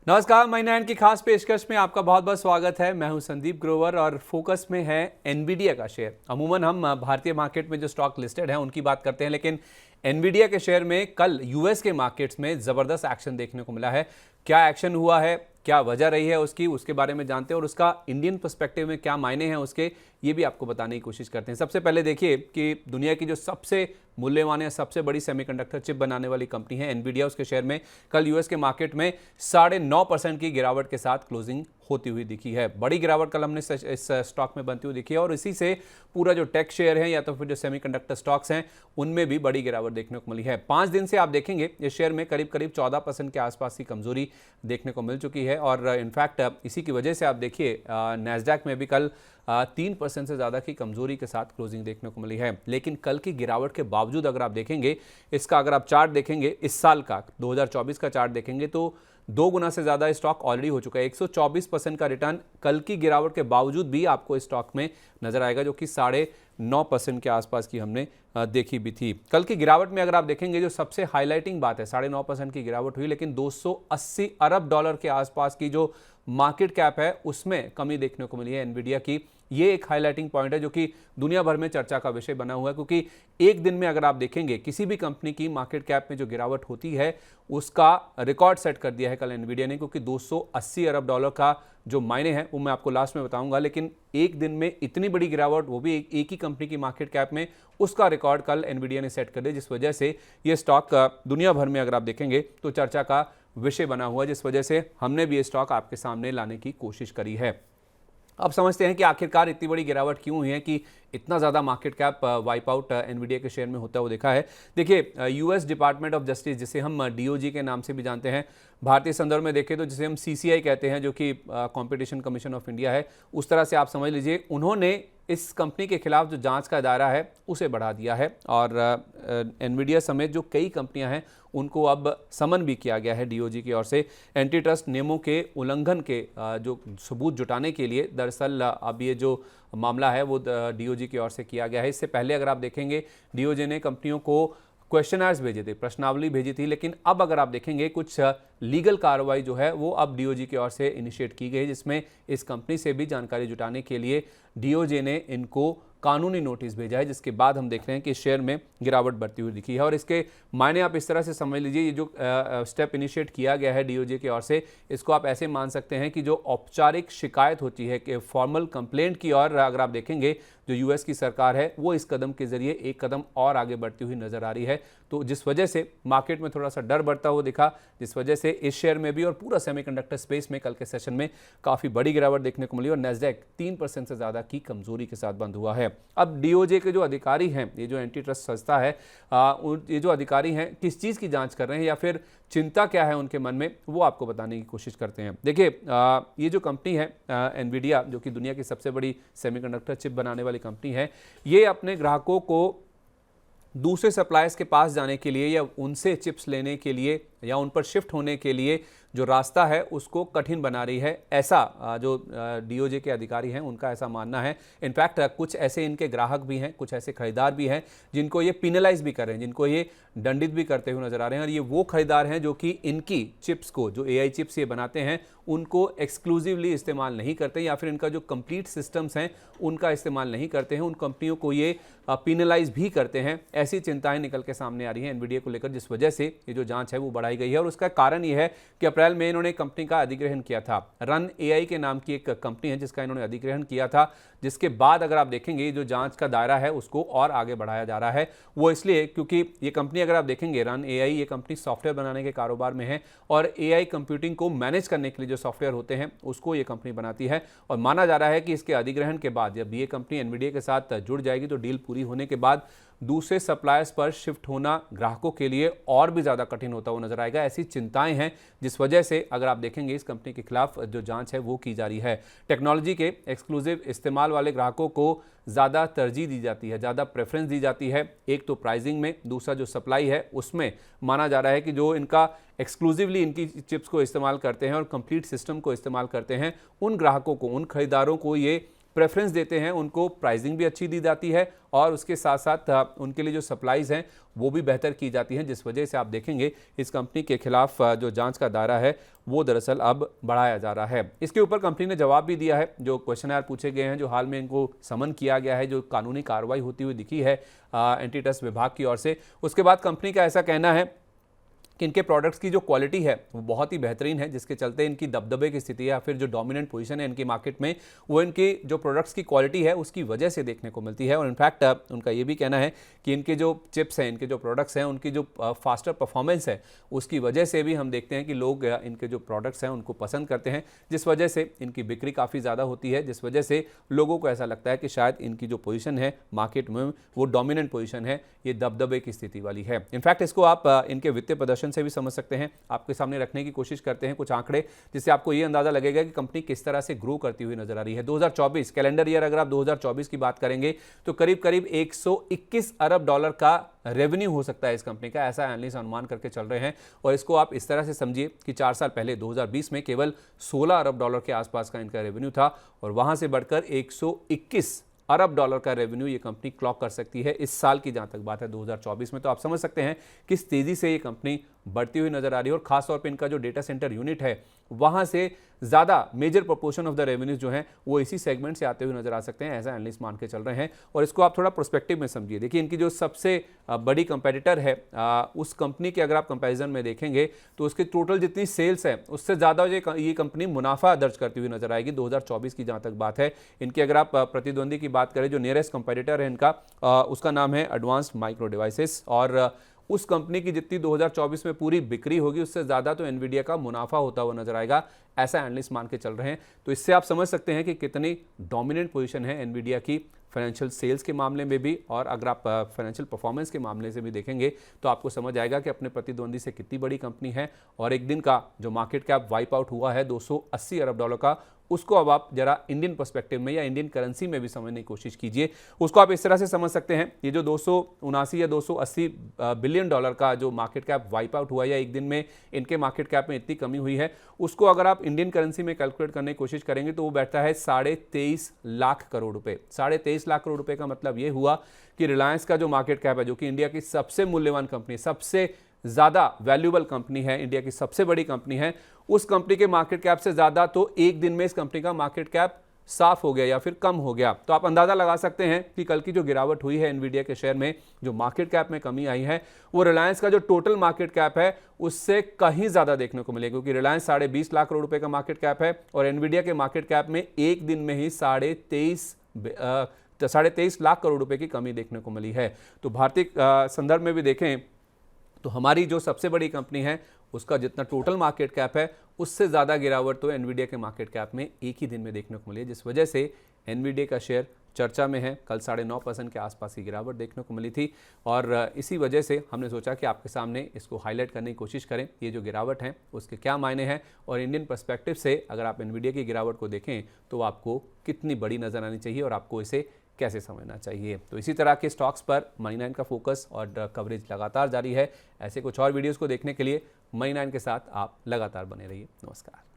नमस्कार, मनी 9 की खास पेशकश में आपका बहुत बहुत स्वागत है। मैं हूं संदीप ग्रोवर और फोकस में है एनवीडिया का शेयर। अमूमन हम भारतीय मार्केट में जो स्टॉक लिस्टेड हैं उनकी बात करते हैं, लेकिन एनवीडिया के शेयर में कल यूएस के मार्केट्स में ज़बरदस्त एक्शन देखने को मिला है। क्या एक्शन हुआ है, क्या वजह रही है उसके बारे में जानते हैं और उसका इंडियन पर्सपेक्टिव में क्या मायने हैं उसके, ये भी आपको बताने की कोशिश करते हैं। सबसे पहले देखिए कि दुनिया की जो सबसे मूल्यवान या सबसे बड़ी सेमीकंडक्टर चिप बनाने वाली कंपनी है एनवीडिया, उसके शेयर में कल यूएस के मार्केट में 9.5% की गिरावट के साथ क्लोजिंग होती हुई दिखी है। बड़ी गिरावट कल हमने इस स्टॉक में बनती हुई दिखी है और इसी से पूरा जो टेक शेयर है या तो फिर जो सेमीकंडक्टर स्टॉक्स हैं उनमें भी बड़ी गिरावट देखने को मिली है। 5 दिन से आप देखेंगे इस शेयर में करीब 14% के आसपास की कमजोरी देखने को मिल चुकी है और इनफैक्ट इसी की वजह से आप देखिए नैस्डैक में भी कल 3% से ज़्यादा की कमजोरी के साथ क्लोजिंग देखने को मिली है। लेकिन कल की गिरावट के बावजूद अगर आप देखेंगे इसका, अगर आप चार्ट देखेंगे इस साल का 2024 का चार्ट देखेंगे तो 2 गुना से ज़्यादा स्टॉक ऑलरेडी हो चुका है। 124% का रिटर्न कल की गिरावट के बावजूद भी आपको इस स्टॉक में नजर आएगा, जो कि 9.5% के आसपास की हमने देखी भी थी। कल की गिरावट में अगर आप देखेंगे जो सबसे हाईलाइटिंग बात है, 9.5% की गिरावट हुई, लेकिन 280 अरब डॉलर के आसपास की जो मार्केट कैप है उसमें कमी देखने को मिली है एनवीडिया की। ये एक हाईलाइटिंग पॉइंट है जो कि दुनिया भर में चर्चा का विषय बना हुआ है, क्योंकि एक दिन में अगर आप देखेंगे किसी भी कंपनी की मार्केट कैप में जो गिरावट होती है उसका रिकॉर्ड सेट कर दिया है कल एनवीडिया ने, क्योंकि 280 अरब डॉलर का जो मायने हैं वो मैं आपको लास्ट में बताऊंगा। लेकिन एक दिन में इतनी बड़ी गिरावट, वो भी एक ही कंपनी की मार्केट कैप में, उसका रिकॉर्ड कल एनवीडिया ने सेट कर दिया, जिस वजह से ये स्टॉक दुनिया भर में अगर आप देखेंगे तो चर्चा का विषय बना हुआ है, जिस वजह से हमने भी ये स्टॉक आपके सामने लाने की कोशिश करी है। अब समझते हैं कि आखिरकार इतनी बड़ी गिरावट क्यों हुई है कि इतना ज़्यादा market cap wipe out Nvidia के शेयर में होता हुआ देखा है। देखिए यूएस डिपार्टमेंट ऑफ जस्टिस, जिसे हम डीओजी के नाम से भी जानते हैं, भारतीय संदर्भ में देखें तो जिसे हम सीसीआई कहते हैं, जो कि कंपटीशन कमीशन ऑफ इंडिया है, उस तरह से आप समझ लीजिए, उन्होंने इस कंपनी के खिलाफ जो जांच का दायरा है उसे बढ़ा दिया है और एनवीडिया समेत जो कई कंपनियां हैं उनको अब समन भी किया गया है डीओजी की ओर से एंटी ट्रस्ट नियमों के उल्लंघन के जो सबूत जुटाने के लिए। दरअसल अब ये जो मामला है वो डीओजी की ओर से किया गया है। इससे पहले अगर आप देखेंगे डीओजी ने कंपनियों को क्वेश्चनर्स भेजे थे, प्रश्नावली भेजी थी, लेकिन अब अगर आप देखेंगे कुछ लीगल कार्रवाई जो है वो अब डीओजी की ओर से इनिशिएट की गई, जिसमें इस कंपनी से भी जानकारी जुटाने के लिए डीओजी ने इनको कानूनी नोटिस भेजा है, जिसके बाद हम देख रहे हैं कि शेयर में गिरावट बढ़ती हुई दिखी है। और इसके मायने आप इस तरह से समझ लीजिए, ये जो स्टेप इनिशिएट किया गया है डीओजी की ओर से, इसको आप ऐसे मान सकते हैं कि जो औपचारिक शिकायत होती है कि फॉर्मल कंप्लेंट की ओर अगर आप देखेंगे जो यूएस की सरकार है वो इस कदम के जरिए एक कदम और आगे बढ़ती हुई नजर आ रही है। तो जिस वजह से मार्केट में थोड़ा सा डर बढ़ता हुआ दिखा, जिस वजह से इस शेयर में भी और पूरा सेमीकंडक्टर स्पेस में कल के सेशन में काफ़ी बड़ी गिरावट देखने को मिली और नैस्डैक 3% से ज़्यादा की कमजोरी के साथ बंद हुआ है। अब डीओजे के जो अधिकारी हैं, ये जो एंटी ट्रस्ट संस्था है, ये जो अधिकारी हैं किस चीज़ की जांच कर रहे हैं या फिर चिंता क्या है उनके मन में, वो आपको बताने की कोशिश करते हैं। देखिए ये जो कंपनी है एनवीडिया, जो कि दुनिया की सबसे बड़ी सेमीकंडक्टर चिप बनाने वाली कंपनी है, ये अपने ग्राहकों को दूसरे सप्लायर्स के पास जाने के लिए या उनसे चिप्स लेने के लिए या उन पर शिफ्ट होने के लिए जो रास्ता है उसको कठिन बना रही है, ऐसा जो डीओजे के अधिकारी हैं उनका ऐसा मानना है। इनफैक्ट कुछ ऐसे इनके ग्राहक भी हैं, कुछ ऐसे खरीदार भी हैं जिनको ये पिनलाइज भी कर रहे हैं, जिनको ये दंडित भी करते हुए नजर आ रहे हैं। और ये वो खरीदार हैं जो कि इनकी चिप्स को, जो एआई चिप्स ये बनाते हैं, उनको एक्सक्लूसिवली इस्तेमाल नहीं करते या फिर इनका जो कंप्लीट सिस्टम्स हैं उनका इस्तेमाल नहीं करते हैं, उन कंपनियों को ये पिनलाइज भी करते हैं। ऐसी चिंताएं निकल के सामने आ रही हैं एनवीडिया को लेकर, जिस वजह से ये जो जांच है वो बढ़ाई गई है। और उसका कारण ये है कि अप्रैल में इन्होंने कंपनी का अधिग्रहण किया था। रन एआई के नाम की एक कंपनी है जिसका इन्होंने अधिग्रहण किया था, जिसके बाद अगर आप देखेंगे जो जांच का दायरा है उसको और आगे बढ़ाया जा रहा है। वो इसलिए क्योंकि ये कंपनी, अगर आप देखेंगे रन एआई, ये कंपनी सॉफ्टवेयर बनाने के कारोबार में है और एआई कंप्यूटिंग को मैनेज करने के लिए जो सॉफ्टवेयर होते हैं उसको ये कंपनी बनाती है। और माना जा रहा है कि इसके अधिग्रहण के बाद जब ये कंपनी एनवीडिया के साथ जुड़ जाएगी तो डील पूरी होने के बाद दूसरे सप्लायर्स पर शिफ्ट होना ग्राहकों के लिए और भी ज़्यादा कठिन होता हुआ नजर आएगा। ऐसी चिंताएं हैं, जिस वजह से अगर आप देखेंगे इस कंपनी के खिलाफ जो जांच है वो की जा रही है। टेक्नोलॉजी के एक्सक्लूसिव इस्तेमाल वाले ग्राहकों को ज़्यादा तरजीह दी जाती है, ज़्यादा प्रेफरेंस दी जाती है, एक तो प्राइसिंग में, दूसरा जो सप्लाई है उसमें। माना जा रहा है कि जो इनका एक्सक्लूसिवली इनकी चिप्स को इस्तेमाल करते हैं और कंप्लीट सिस्टम को इस्तेमाल करते हैं, उन ग्राहकों को, उन खरीदारों को ये प्रेफरेंस देते हैं उनको प्राइसिंग भी अच्छी दी जाती है और उसके साथ साथ उनके लिए जो सप्लाईज हैं वो भी बेहतर की जाती हैं, जिस वजह से आप देखेंगे इस कंपनी के खिलाफ जो जांच का दायरा है वो दरअसल अब बढ़ाया जा रहा है। इसके ऊपर कंपनी ने जवाब भी दिया है, जो क्वेश्चन पूछे गए हैं, जो हाल में इनको समन किया गया है, जो कानूनी कार्रवाई होती हुई दिखी है एंटी ट्रस्ट विभाग की ओर से, उसके बाद कंपनी का ऐसा कहना है कि इनके प्रोडक्ट्स की जो क्वालिटी है वो बहुत ही बेहतरीन है, जिसके चलते इनकी दबदबे की स्थिति है या फिर जो डोमिनेंट पोजीशन है इनकी मार्केट में वो इनकी जो प्रोडक्ट्स की क्वालिटी है उसकी वजह से देखने को मिलती है। और इनफैक्ट उनका ये भी कहना है कि इनके जो चिप्स हैं, इनके जो प्रोडक्ट्स हैं, उनकी जो फास्टर परफॉर्मेंस है उसकी वजह से भी हम देखते हैं कि लोग इनके जो प्रोडक्ट्स हैं उनको पसंद करते हैं, जिस वजह से इनकी बिक्री काफ़ी ज़्यादा होती है, जिस वजह से लोगों को ऐसा लगता है कि शायद इनकी जो पोजीशन है मार्केट में वो डोमिनेंट पोजीशन है, ये दबदबे की स्थिति वाली है। इनफैक्ट इसको आप इनके वित्तीय प्रदर्शन से भी समझ सकते हैं। आपके सामने रखने की कोशिश करते हैं कुछ आंकड़े, जिससे आपको ये अंदाजा लगेगा कि कंपनी किस तरह से ग्रो करती हुई नजर आ रही है। 2024 कैलेंडर ईयर, अगर आप 2024 की बात करेंगे तो करीब करीब 121 अरब डॉलर का रेवेन्यू हो सकता है इस कंपनी का, ऐसा एनालिस्ट अनुमान करके चल रहे हैं। और इसको आप इस तरह से समझिए कि 4 साल पहले 2020 में केवल 16 अरब डॉलर के आसपास का इनका रेवेन्यू था और वहां से बढ़कर 121 अरब डॉलर का रेवेन्यू ये कंपनी क्लॉक कर सकती है इस साल की, जहां तक बात है 2024 में। तो आप समझ सकते हैं किस तेजी से ये कंपनी बढ़ती हुई नजर आ रही है और खासतौर पे इनका जो डेटा सेंटर यूनिट है वहां से ज़्यादा major proportion of the revenues जो हैं वो इसी सेगमेंट से आते हुए नजर आ सकते हैं, ऐसा एनालिस्ट मान के चल रहे हैं। और इसको आप थोड़ा प्रोस्पेक्टिव में समझिए। देखिए इनकी जो सबसे बड़ी कंपेटिटर है उस कंपनी के अगर आप कंपैरिजन में देखेंगे तो उसकी टोटल जितनी सेल्स है उससे ज़्यादा ये कंपनी मुनाफा दर्ज करती हुई नजर आएगी 2024 की जहाँ तक बात है। इनकी अगर आप प्रतिद्वंदी की बात करें, जो नियरेस्ट कंपेटिटर है इनका उसका नाम है एडवांस्ड माइक्रो डिवाइसेस, और उस कंपनी की जितनी 2024 में पूरी बिक्री होगी उससे ज़्यादा तो एनवीडिया का मुनाफा होता हुआ नजर आएगा, ऐसा एनालिस्ट मान के चल रहे हैं। तो इससे आप समझ सकते हैं कि कितनी डोमिनेंट पोजीशन है एनवीडिया की फाइनेंशियल सेल्स के मामले में भी, और अगर आप फाइनेंशियल परफॉर्मेंस के मामले से भी देखेंगे तो आपको समझ आएगा कि अपने प्रतिद्वंदी से कितनी बड़ी कंपनी है। और एक दिन का जो मार्केट कैप वाइप आउट हुआ है 280 अरब डॉलर का, उसको अब आप जरा इंडियन पर्सपेक्टिव में या इंडियन करेंसी में भी समझने की कोशिश कीजिए। उसको आप इस तरह से समझ सकते हैं, ये जो 279 या 280 बिलियन डॉलर का जो मार्केट कैप वाइप आउट हुआ या एक दिन में इनके मार्केट कैप में इतनी कमी हुई है, उसको अगर आप इंडियन करेंसी में कैलकुलेट करने की कोशिश करेंगे तो वो बैठता है 23.5 लाख करोड़ रुपए। 23.5 लाख करोड़ रुपए का मतलब ये हुआ कि रिलायंस का जो मार्केट कैप है, जो कि इंडिया की सबसे मूल्यवान कंपनी, सबसे ज़्यादा वैल्यूएबल कंपनी है, इंडिया की सबसे बड़ी कंपनी है, उस कंपनी के मार्केट कैप से ज़्यादा तो एक दिन में इस कंपनी का मार्केट कैप साफ हो गया या फिर कम हो गया। तो आप अंदाज़ा लगा सकते हैं कि कल की जो गिरावट हुई है एनवीडिया के शेयर में, जो मार्केट कैप में कमी आई है, वो रिलायंस का जो टोटल मार्केट कैप है उससे कहीं ज़्यादा देखने को मिलेगी, क्योंकि रिलायंस 20.5 लाख करोड़ रुपए का मार्केट कैप है और एनवीडिया के मार्केट कैप में एक दिन में ही 23.5 लाख करोड़ रुपए की कमी देखने को मिली है। तो भारतीय संदर्भ में भी देखें तो हमारी जो सबसे बड़ी कंपनी है उसका जितना टोटल मार्केट कैप है उससे ज़्यादा गिरावट तो एनवीडिया के मार्केट कैप में एक ही दिन में देखने को मिली है, जिस वजह से एनवीडिया का शेयर चर्चा में है। कल 9.5% के आसपास की गिरावट देखने को मिली थी और इसी वजह से हमने सोचा कि आपके सामने इसको हाईलाइट करने की कोशिश करें, ये जो गिरावट है उसके क्या मायने हैं और इंडियन पर्सपेक्टिव से अगर आप एनवीडिया की गिरावट को देखें तो आपको कितनी बड़ी नज़र आनी चाहिए और आपको इसे कैसे समझना चाहिए। तो इसी तरह के स्टॉक्स पर मनी 9 का फोकस और कवरेज लगातार जारी है। ऐसे कुछ और वीडियोस को देखने के लिए मनी 9 के साथ आप लगातार बने रहिए। नमस्कार।